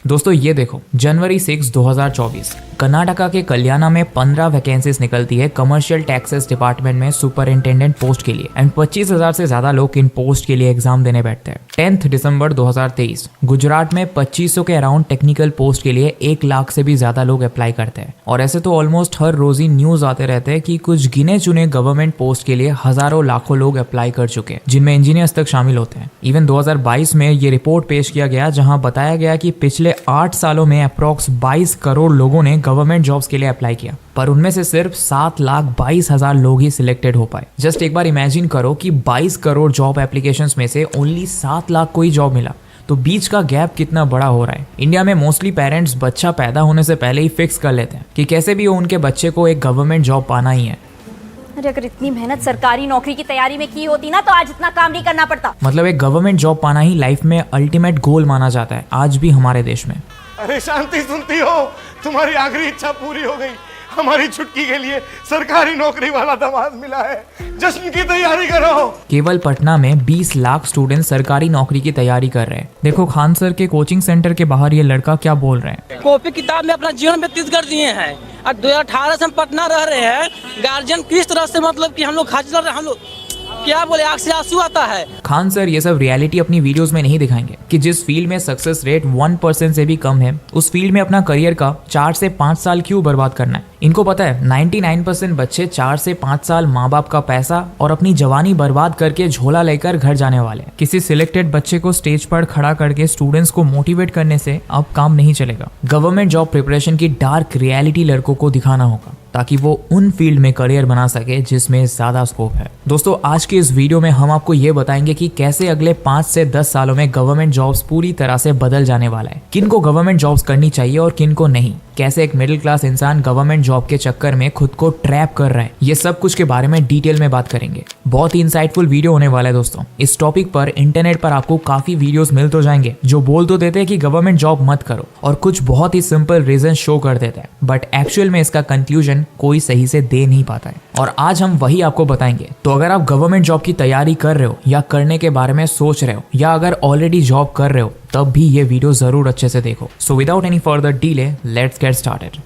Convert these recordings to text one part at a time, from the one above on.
दोस्तों ये देखो, जनवरी 6, 2024 कर्नाटका के कल्याणा में 15 वैकेंसीज निकलती है कमर्शियल टैक्सेस डिपार्टमेंट में सुपरिंटेंडेंट पोस्ट के लिए एंड 25,000 से ज्यादा लोग इन पोस्ट के लिए एग्जाम देने बैठते हैं। 10 दिसंबर 2023 गुजरात में 2500 के अराउंड टेक्निकल पोस्ट के लिए 1 लाख से भी ज्यादा लोग अप्लाई करते हैं। और ऐसे तो ऑलमोस्ट हर रोज ही न्यूज आते रहते हैं कि कुछ गिने चुने गवर्नमेंट पोस्ट के लिए हजारों लाखों लोग अप्लाई कर चुके हैं, जिनमें इंजीनियर्स तक शामिल होते हैं। इवन 2022 में ये रिपोर्ट पेश किया गया जहां बताया गया कि पिछले 8 सालों में अप्रॉक्स 22 करोड़ लोगों ने गवर्नमेंट जॉब्स के लिए अप्लाई किया, पर उनमें से सिर्फ 7,22,000 लोग ही सिलेक्टेड हो पाए। जस्ट एक बार इमेजिन करो कि 22 करोड़ जॉब एप्लीकेशंस में से ओनली 7 लाख को ही जॉब मिला, तो बीच का गैप कितना बड़ा हो रहा है। इंडिया में मोस्टली पेरेंट्स बच्चा पैदा होने से पहले ही फिक्स कर लेते हैं कि कैसे भी उनके बच्चे को एक गवर्नमेंट जॉब पाना ही है। अरे अगर इतनी मेहनत सरकारी नौकरी की तैयारी में की होती ना तो आज इतना काम नहीं करना पड़ता। मतलब एक गवर्नमेंट जॉब पाना ही लाइफ में अल्टीमेट गोल माना जाता है आज भी हमारे देश में। अरे शांति, सुनती हो? तुम्हारी आखिरी इच्छा पूरी हो गई। हमारी छुटकी के लिए सरकारी नौकरी वाला दामाद मिला है। जश्न की तैयारी करो। केवल पटना में 20 लाख स्टूडेंट सरकारी नौकरी की तैयारी कर रहे हैं। देखो खान सर के कोचिंग सेंटर के बाहर ये लड़का क्या बोल रहे हैं। कॉपी किताब में अपना जीवन व्यतीत कर दिए हैं और 2018 से हम पटना रह रहे हैं। गार्जियन किस तरह से मतलब कि हम लोग खाचल रहे, हम लोग क्या बोले, आंख से आंसू आता है। खान सर ये सब रियलिटी अपनी वीडियोस में नहीं दिखाएंगे कि जिस फील्ड में सक्सेस रेट 1% से भी कम है, उस फील्ड में अपना करियर का 4 से 5 साल क्यों बर्बाद करना है। इनको पता है 99% बच्चे 4 से 5 साल माँ बाप का पैसा और अपनी जवानी बर्बाद करके झोला लेकर घर जाने वाले हैं। किसी सिलेक्टेड बच्चे को स्टेज पर खड़ा करके स्टूडेंट्स को मोटिवेट करने से अब काम नहीं चलेगा। गवर्नमेंट जॉब प्रिपरेशन की डार्क रियलिटी लड़कों को दिखाना होगा ताकि वो उन फील्ड में करियर बना सके जिसमें ज्यादा स्कोप है। दोस्तों आज के इस वीडियो में हम आपको ये बताएंगे कि कैसे अगले 5 से 10 सालों में गवर्नमेंट जॉब्स पूरी तरह से बदल जाने वाला है, किन को गवर्नमेंट जॉब्स करनी चाहिए और किन को नहीं, कैसे एक मिडिल क्लास इंसान गवर्नमेंट जॉब के चक्कर में खुद को ट्रैप कर रहा है। ये सब कुछ के बारे में डिटेल में बात करेंगे। बहुत ही इंसाइटफुल वीडियो होने वाला है दोस्तों। इस टॉपिक पर इंटरनेट पर आपको काफी वीडियोस मिल तो जाएंगे जो बोल तो देते हैं कि गवर्नमेंट जॉब मत करो और कुछ बहुत ही सिंपल रीजन शो कर देता है, बट एक्चुअल में इसका कंक्लूजन कोई सही से दे नहीं पाता है और आज हम वही आपको बताएंगे। तो अगर आप गवर्नमेंट जॉब की तैयारी कर रहे हो या करने के बारे में सोच रहे हो या अगर ऑलरेडी जॉब कर रहे हो तब भी ये वीडियो जरूर अच्छे से देखो। So without any further delay let's get started.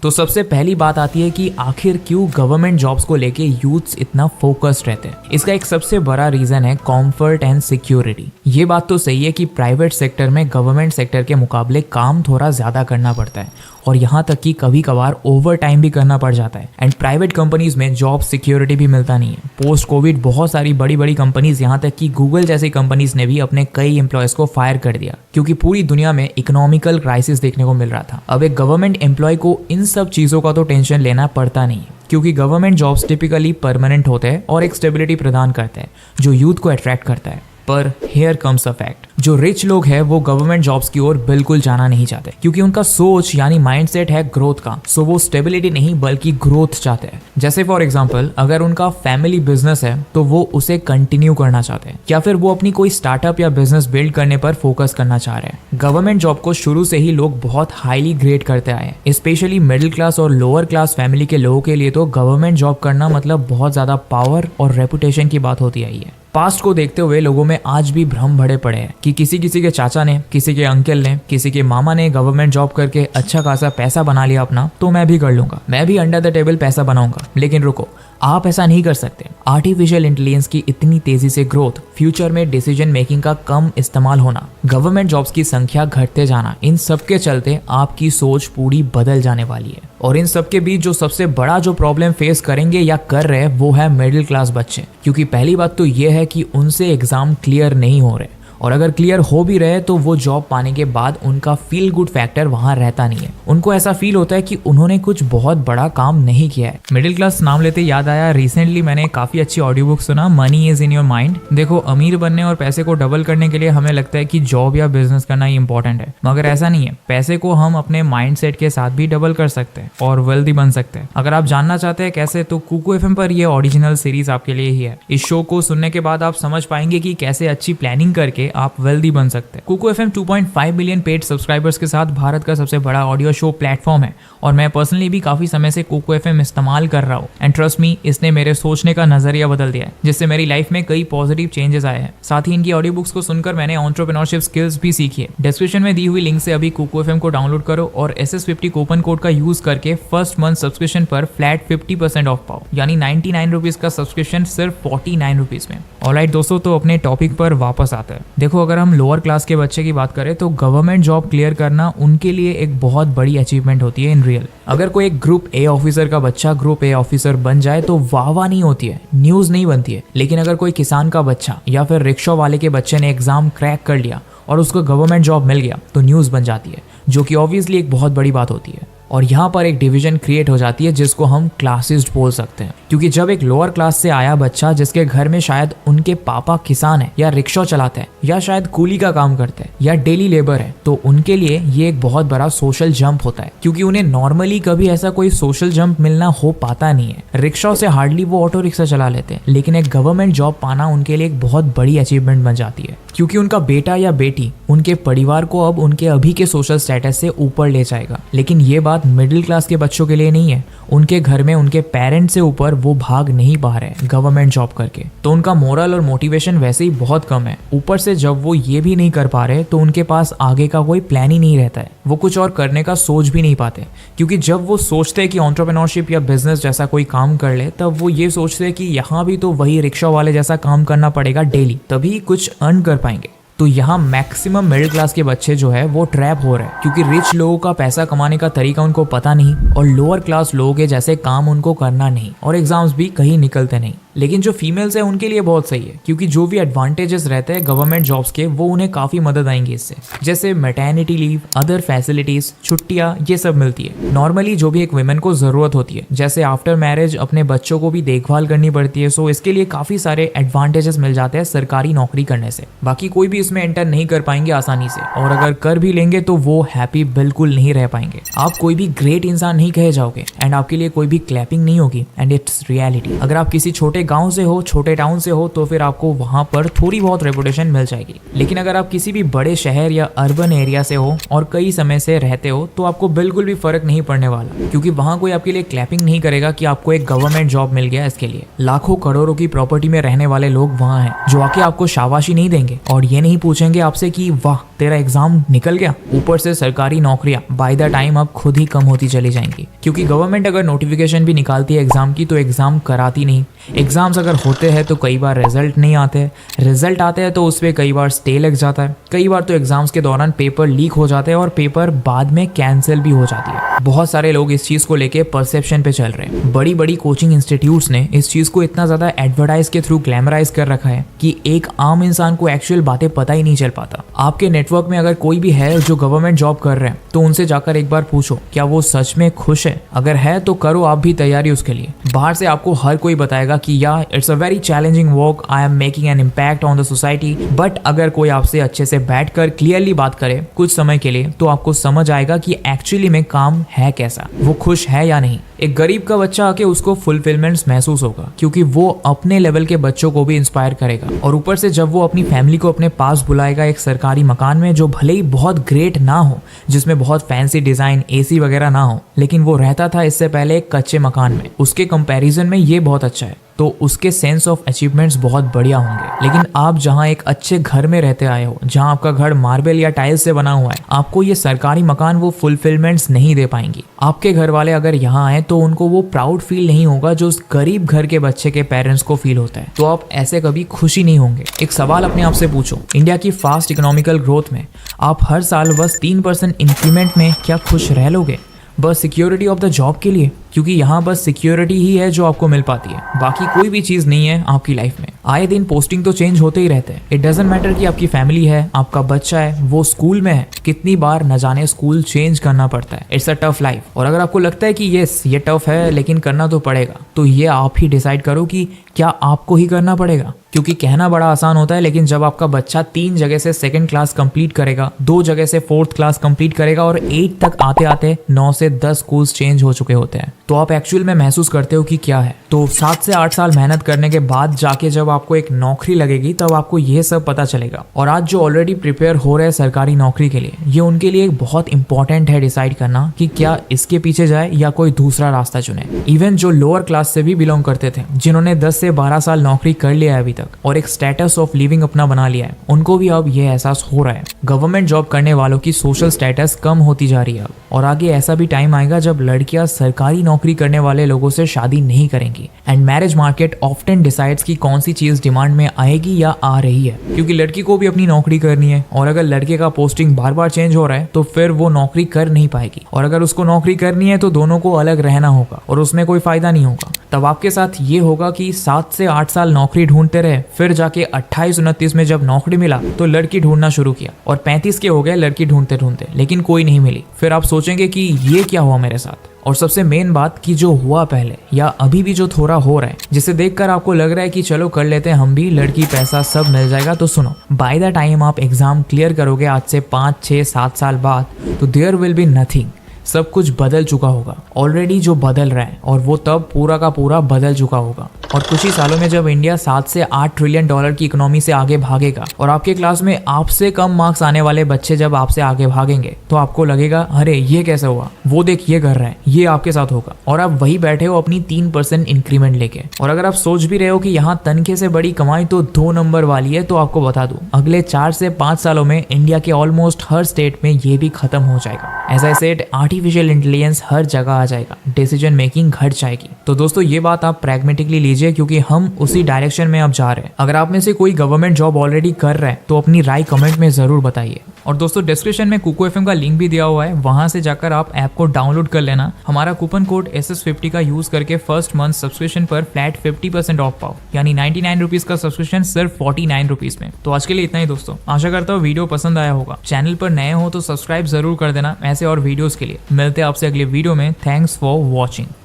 तो सबसे पहली बात आती है कि आखिर क्यों गवर्नमेंट जॉब्स को लेके यूथ्स इतना फोकस्ड रहते हैं। इसका एक सबसे बड़ा रीजन है कंफर्ट एंड सिक्योरिटी। ये बात तो सही है कि प्राइवेट सेक्टर में गवर्नमेंट सेक्टर के मुकाबले काम थोड़ा ज्यादा करना पड़ता है और यहाँ तक कि कभी कभार ओवर टाइम भी करना पड़ जाता है एंड प्राइवेट कंपनीज में जॉब सिक्योरिटी भी मिलता नहीं है। पोस्ट कोविड बहुत सारी बड़ी बड़ी कंपनीज, यहाँ तक कि गूगल जैसी कंपनीज ने भी अपने कई एम्प्लॉयज को फायर कर दिया क्योंकि पूरी दुनिया में इकोनॉमिकल क्राइसिस देखने को मिल रहा था। अब एक गवर्नमेंट एम्प्लॉय को इन सब चीजों का तो टेंशन लेना पड़ता नहीं है क्योंकि गवर्नमेंट जॉब्स टिपिकली परमानेंट होते हैं और एक स्टेबिलिटी प्रदान करते हैं जो यूथ को अट्रैक्ट करता है। पर हेयर कम्स अ फैक्ट, जो रिच लोग हैं वो गवर्नमेंट जॉब्स की ओर बिल्कुल जाना नहीं चाहते क्योंकि उनका सोच यानी माइंडसेट है ग्रोथ का। सो वो स्टेबिलिटी नहीं बल्कि ग्रोथ चाहते हैं। जैसे फॉर एग्जांपल अगर उनका फैमिली बिजनेस है तो वो उसे कंटिन्यू करना चाहते हैं या फिर वो अपनी कोई स्टार्टअप या बिजनेस बिल्ड करने पर फोकस करना चाह रहे हैं। गवर्नमेंट जॉब को शुरू से ही लोग बहुत हाईली ग्रेड करते आए हैं। स्पेशली मिडिल क्लास और लोअर क्लास फैमिली के लोगों के लिए तो गवर्नमेंट जॉब करना मतलब बहुत ज्यादा पावर और रेपुटेशन की बात होती आई है। पास्ट को देखते हुए लोगों में आज भी भ्रम भरे पड़े हैं कि किसी के चाचा ने, किसी के अंकल ने, किसी के मामा ने गवर्नमेंट जॉब करके अच्छा खासा पैसा बना लिया अपना, तो मैं भी कर लूंगा, मैं भी अंडर द टेबल पैसा बनाऊंगा। लेकिन रुको, आप ऐसा नहीं कर सकते। आर्टिफिशियल इंटेलिजेंस की इतनी तेजी से ग्रोथ, फ्यूचर में डिसीजन मेकिंग का कम इस्तेमाल होना, गवर्नमेंट जॉब्स की संख्या घटते जाना, इन सब के चलते आपकी सोच पूरी बदल जाने वाली है। और इन सब के बीच जो सबसे बड़ा जो प्रॉब्लम फेस करेंगे या कर रहे हैं वो है मिडिल क्लास बच्चे, क्योंकि पहली बात तो ये है कि उनसे एग्जाम क्लियर नहीं हो रहे और अगर क्लियर हो भी रहे तो वो जॉब पाने के बाद उनका फील गुड फैक्टर वहां रहता नहीं है। उनको ऐसा फील होता है कि उन्होंने कुछ बहुत बड़ा काम नहीं किया है। मिडिल क्लास नाम लेते याद आया, रिसेंटली मैंने काफी अच्छी ऑडियो बुक सुना, money is in your mind. देखो अमीर बनने और पैसे को डबल करने के लिए हमें लगता है कि जॉब या बिजनेस करना ही इंपॉर्टेंट है, मगर ऐसा नहीं है। पैसे को हम अपने माइंडसेट के साथ भी डबल कर सकते हैं और वेल्दी बन सकते हैं। अगर आप जानना चाहते हैं कैसे, तो कुकू एफएम पर ये ओरिजिनल सीरीज आपके लिए ही है। इस शो को सुनने के बाद आप समझ पाएंगे कि कैसे अच्छी प्लानिंग करके आप वेल्दी बन सकते हैं। Kuku FM 2.5 million paid subscribers के साथ भारत का सबसे बड़ा ऑडियो शो प्लेटफॉर्म है और मैं पर्सनली भी काफी समय से कुकू एफएम इस्तेमाल कर रहा हूँ एंड ट्रस्ट मी, इसने मेरे सोचने का नजरिया बदल दिया है, जिससे मेरी लाइफ में कई पॉजिटिव चेंजेस आए हैं। साथ ही इनकी ऑडियो बुक्स को सुनकर मैंने एंटरप्रेन्योरशिप स्किल्स भी सीखी है। डिस्क्रिप्शन में दी हुई लिंक से अभी कुकू एफएम को डाउनलोड करो और SS50 कूपन कोड का यूज करके फर्स्ट मंथ सब्सक्रिप्शन पर फ्लैट 50% ऑफ पाओ, यानी 99 रुपीज का सब्सक्रिप्शन सिर्फ 49 रुपीज में। ऑलराइट दोस्तों, तो अपने टॉपिक पर वापस आते हैं। देखो, अगर हम लोअर क्लास के बच्चे की बात करें तो गवर्नमेंट जॉब क्लियर करना उनके लिए एक बहुत बड़ी अचीवमेंट होती है इन रियल। अगर कोई एक ग्रुप ए ऑफिसर का बच्चा ग्रुप ए ऑफिसर बन जाए तो वाह नहीं होती है, न्यूज नहीं बनती है। लेकिन अगर कोई किसान का बच्चा या फिर रिक्शा वाले के बच्चे ने एग्जाम क्रैक कर लिया और उसको गवर्नमेंट जॉब मिल गया तो न्यूज बन जाती है, जो कि ऑब्वियसली एक बहुत बड़ी बात होती है। और यहाँ पर एक डिवीजन क्रिएट हो जाती है जिसको हम क्लासिस्ट बोल सकते हैं, क्योंकि जब एक लोअर क्लास से आया बच्चा जिसके घर में शायद उनके पापा किसान है या रिक्शा चलाते हैं या शायद कूली का काम करते हैं या डेली लेबर है, तो उनके लिए ये एक बहुत बड़ा सोशल जंप होता है, क्योंकि उन्हें नॉर्मली कभी ऐसा कोई सोशल जंप मिलना हो पाता नहीं है। रिक्शा से हार्डली वो ऑटो रिक्शा चला लेते हैं, लेकिन एक गवर्नमेंट जॉब पाना उनके लिए एक बहुत बड़ी अचीवमेंट बन जाती है, क्योंकि उनका बेटा या बेटी उनके परिवार को अब उनके अभी के सोशल स्टेटस से ऊपर ले जाएगा। लेकिन ये बात मिडिल क्लास के बच्चों के लिए नहीं है। उनके घर में उनके पेरेंट्स से ऊपर वो भाग नहीं पा रहे गवर्नमेंट जॉब करके, तो उनका मोरल और मोटिवेशन वैसे ही बहुत कम है। ऊपर से जब वो ये भी नहीं कर पा रहे तो उनके पास आगे का कोई प्लान ही नहीं रहता है, वो कुछ और करने का सोच भी नहीं पाते, क्योंकि जब वो सोचते हैं कि एंटरप्रेन्योरशिप या बिजनेस जैसा कोई काम कर ले, तब वो ये सोचते हैं कि यहाँ भी तो वही रिक्शा वाले जैसा काम करना पड़ेगा डेली, तभी कुछ अर्न कर पाएंगे। तो यहाँ मैक्सिमम मिडिल क्लास के बच्चे जो है वो ट्रैप हो रहे हैं, क्योंकि रिच लोगों का पैसा कमाने का तरीका उनको पता नहीं और लोअर क्लास लोगों के जैसे काम उनको करना नहीं और एग्जाम्स भी कहीं निकलते नहीं। लेकिन जो फीमेल्स है उनके लिए बहुत सही है, क्योंकि जो भी एडवांटेजेस रहते हैं गवर्नमेंट जॉब्स के वो उन्हें काफी मदद आएंगी इससे, जैसे मैटरनिटी लीव, अदर फैसिलिटीज, छुट्टियां, ये सब मिलती है नॉर्मली जो भी एक वुमेन को जरूरत होती है। जैसे आफ्टर मैरिज अपने बच्चों को भी देखभाल करनी पड़ती है, सो इसके लिए काफी सारे एडवांटेजेस मिल जाते हैं सरकारी नौकरी करने से। बाकी कोई भी इसमें एंटर नहीं कर पाएंगे आसानी से, और अगर कर भी लेंगे तो वो हैप्पी बिल्कुल नहीं रह पाएंगे। आप कोई भी ग्रेट इंसान नहीं कहे जाओगे एंड आपके लिए कोई भी क्लैपिंग नहीं होगी, एंड इट्स रियलिटी। अगर आप किसी छोटे गांव से हो, छोटे टाउन से हो, तो फिर आपको वहां पर थोड़ी बहुत रेपुटेशन मिल जाएगी। लेकिन अगर आप किसी भी बड़े शहर या अर्बन एरिया से हो और कई समय से रहते हो तो आपको बिल्कुल भी फर्क नहीं पड़ने वाला, क्योंकि वहां कोई आपके लिए क्लैपिंग नहीं करेगा कि आपको एक गवर्नमेंट जॉब मिल गया। इसके लिए लाखों करोड़ों की प्रॉपर्टी में रहने वाले लोग वहां हैं जो आके आपको शाबाशी नहीं देंगे और ये नहीं पूछेंगे आपसे कि वाह तेरा एग्जाम निकल गया। ऊपर से सरकारी नौकरियां बाय द टाइम अब खुद ही कम होती चली जाएंगी, क्योंकि गवर्नमेंट अगर नोटिफिकेशन भी निकालती है एग्जाम की तो एग्जाम कराती नहीं। एग्जाम्स अगर होते हैं तो कई बार रिजल्ट नहीं आते, रिजल्ट आते हैं तो उस पर कई बार स्टे लग जाता है, कई बार तो एग्जाम्स के दौरान पेपर लीक हो जाते हैं और पेपर बाद में कैंसिल भी हो जाती है। बहुत सारे लोग इस चीज को लेके परसेप्शन पे चल रहे हैं। बड़ी बड़ी कोचिंग इंस्टीट्यूट्स ने इस चीज को इतना ज्यादा एडवर्टाइज के थ्रू ग्लैमराइज कर रखा है कि एक आम इंसान को एक्चुअल बातें पता ही नहीं चल पाता। आपके नेटवर्क में अगर कोई भी है जो गवर्नमेंट जॉब कर रहे हैं तो उनसे जाकर एक बार पूछो क्या वो सच में खुश है। अगर है तो करो आप भी तैयारी उसके लिए। बाहर से आपको हर कोई बताएगा कि या it's a very challenging work, I am making an impact on the society, but अगर कोई आपसे अच्छे से बैठकर क्लियरली बात करे कुछ समय के लिए तो आपको समझ आएगा कि एक्चुअली में काम है कैसा, वो खुश है या नहीं। एक गरीब का बच्चा आके उसको फुलफिलमेंट्स महसूस होगा, क्योंकि वो अपने लेवल के बच्चों को भी इंस्पायर करेगा। और ऊपर से जब वो अपनी फैमिली को अपने पास बुलाएगा एक सरकारी मकान में जो भले ही बहुत ग्रेट ना हो, जिसमें बहुत फैंसी डिजाइन, एसी वगैरह ना हो, लेकिन वो रहता था इससे पहले एक कच्चे मकान में, उसके कंपैरिजन में ये बहुत अच्छा है, तो उसके सेंस ऑफ अचीवमेंट्स बहुत बढ़िया होंगे। लेकिन आप जहां एक अच्छे घर में रहते आए हो, जहां आपका घर मार्बल या टाइल्स से बना हुआ है, आपको ये सरकारी मकान वो फुलफिलमेंट्स नहीं दे पाएंगी। आपके घर वाले अगर यहाँ आए तो उनको वो प्राउड फील नहीं होगा जो उस गरीब घर के बच्चे के पेरेंट्स को फील होता है, तो आप ऐसे कभी खुशी नहीं होंगे। एक सवाल अपने आप से पूछो, इंडिया की फास्ट इकोनॉमिकल ग्रोथ में आप हर साल बस 3% इंक्रीमेंट में क्या खुश रह लोगे? बस सिक्योरिटी ऑफ द जॉब के लिए, क्योंकि यहाँ बस सिक्योरिटी ही है जो आपको मिल पाती है, बाकी कोई भी चीज नहीं है आपकी लाइफ में। आए दिन पोस्टिंग तो चेंज होते ही रहते हैं। इट डजंट मैटर कि आपकी फैमिली है, आपका बच्चा है, वो स्कूल में है, कितनी बार न जाने स्कूल चेंज करना पड़ता है। It's a tough life. और अगर आपको लगता है कि यस ये टफ है लेकिन करना तो पड़ेगा, तो ये आप ही डिसाइड करो कि क्या आपको ही करना पड़ेगा? क्योंकि कहना बड़ा आसान होता है, लेकिन जब आपका बच्चा 3 जगह से 2nd क्लास कंप्लीट करेगा, 2 जगह से 4th क्लास कंप्लीट करेगा और 8 तक आते आते 9 से 10 स्कूल्स चेंज हो चुके होते हैं, तो आप एक्चुअल में महसूस करते हो कि क्या है। तो 7 से 8 साल मेहनत करने के बाद जाके जब आपको एक नौकरी लगेगी तब आपको ये सब पता चलेगा। और आज जो ऑलरेडी प्रिपेयर हो रहे हैं सरकारी नौकरी के लिए, ये उनके लिए एक बहुत इंपॉर्टेंट है डिसाइड करना कि क्या इसके पीछे जाए या कोई दूसरा रास्ता चुने। इवन जो लोअर क्लास से भी बिलोंग करते थे, जिन्होंने 10 से 12 साल नौकरी कर लिया है अभी तक और एक स्टेटस ऑफ लिविंग अपना बना लिया है, उनको भी अब ये एहसास हो रहा है गवर्नमेंट जॉब करने वालों की सोशल स्टेटस कम होती जा रही है अब। और आगे ऐसा भी टाइम आएगा जब लड़कियां सरकारी नौकरी करने वाले लोगों से शादी नहीं करेंगी। And marriage market often decides कि कौन सी चीज डिमांड में आएगी या आ रही है, क्योंकि लड़की को भी अपनी नौकरी करनी है और अगर लड़के का पोस्टिंग बार बार चेंज हो रहा है तो फिर वो नौकरी कर नहीं पाएगी, और अगर उसको नौकरी करनी है तो दोनों को अलग रहना होगा और उसमें कोई फायदा नहीं होगा। तब आपके साथ ये होगा कि 7 से 8 साल नौकरी ढूंढते रहे, फिर जाके 28-29 में जब नौकरी मिला तो लड़की ढूंढना शुरू किया और 35 के हो गए लड़की ढूंढते ढूंढते, लेकिन कोई नहीं मिली। फिर आप सोचेंगे कि ये क्या हुआ मेरे साथ। और सबसे मेन बात कि जो हुआ पहले या अभी भी जो थोड़ा हो रहा है, जिसे देखकर आपको लग रहा है कि चलो कर लेते हैं हम भी, लड़की पैसा सब मिल जाएगा, तो सुनो, बाय द टाइम आप एग्जाम क्लियर करोगे आज से 5, 6, 7 साल बाद, तो देयर विल बी नथिंग। सब कुछ बदल चुका होगा ऑलरेडी जो बदल रहा है, और वो तब पूरा का पूरा बदल चुका होगा। और कुछ ही सालों में जब इंडिया 7 से 8 ट्रिलियन डॉलर की इकोनॉमी से आगे भागेगा और आपके क्लास में आपसे कम मार्क्स आने वाले बच्चे जब आपसे आगे भागेंगे, तो आपको लगेगा अरे ये कैसे हुआ, वो देख ये कर रहा है, ये आपके साथ होगा। और आप वही बैठे हो अपनी 3% इंक्रीमेंट लेके। और अगर आप सोच भी रहे हो कि यहाँ तनखे से बड़ी कमाई तो 2 नंबर वाली है, तो आपको बता दूं अगले 4 से 5 सालों में इंडिया के ऑलमोस्ट हर स्टेट में ये भी खत्म हो जाएगा। As I said, artificial intelligence हर जगह आ जाएगा, डिसीजन मेकिंग घट जाएगी। तो दोस्तों ये बात आप प्रैग्मेटिकली लीजिए, क्योंकि हम उसी डायरेक्शन में अब जा रहे हैं। अगर आप में से कोई गवर्नमेंट जॉब ऑलरेडी कर रहा है तो अपनी राय कमेंट में जरूर बताइए। और दोस्तों डिस्क्रिप्शन में कुको एफएम का लिंक भी दिया हुआ है, वहां से जाकर आप ऐप को डाउनलोड कर लेना। हमारा कूपन कोड SS50 का यूज करके फर्स्ट मंथ सब्सक्रिप्शन पर फ्लैट 50% ऑफ पाओ, यानी 99 रुपीज का सब्सक्रिप्शन सिर्फ 49 रुपीज में। तो आज के लिए इतना ही दोस्तों, आशा करता हूँ वीडियो पसंद आया होगा। चैनल पर नए हो तो सब्सक्राइब जरूर कर देना ऐसे और वीडियोस के लिए। मिलते हैं आपसे अगले वीडियो में। Thanks for watching.